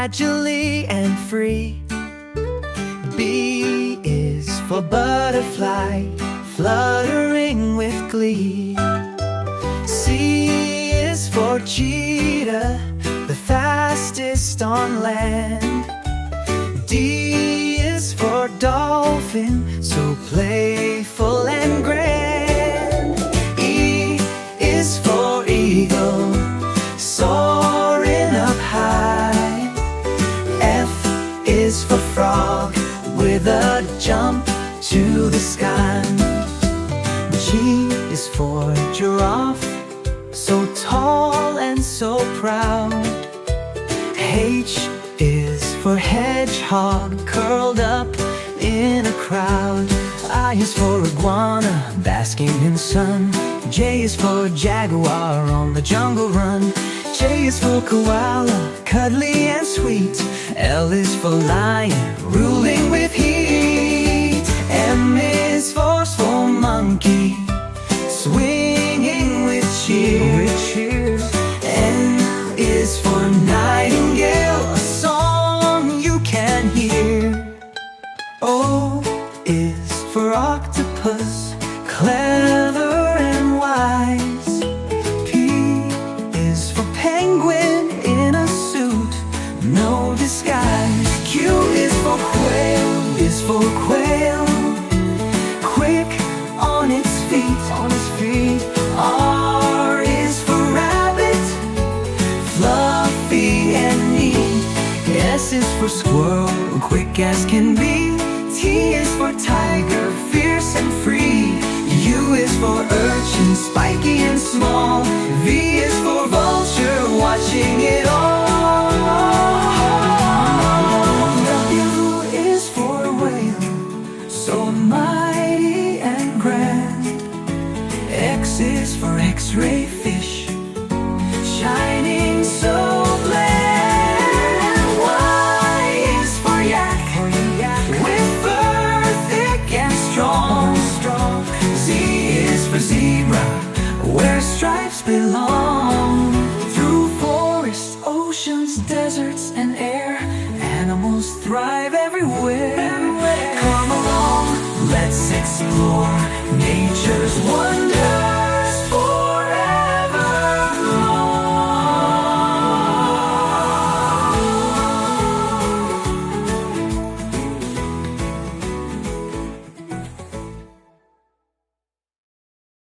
agilely and free. B is for butterfly, fluttering with glee. C is for cheetah, the fastest on land. D is for dolphin, so playful and grand. E is for eagle, soaring up high. F is for frog, with a jump to the sky. G is for giraffe, so tall and so proud. H is for hedgehog, curled up in a crowd. I is for iguana, basking in sun. J is for jaguar, on the jungle run. J is for koala, cuddly and sweet. L is for lion, ruling with heat. M is for small monkey, swinging with cheer. N is for nightingale, a song you can hear. O is for octopus, clever and wise. P is for penguin in a suit, no disguise. Q is for quail, quick on its feet. R is for rabbit, fluffy and neat. S is for squirrel, quick as can be. T is for tiger, fierce and free. U is for urchin, spiky and small. V is for vulture, watching it all. W is for whale, so mighty and grand. X is for X-ray fish, shining so bland. Y is for yak, with fur thick and strong. Z is for zebra, where stripes belong. Through forests, oceans, deserts and air, animals thrive everywhere. Come along, let's explore nature's wonder.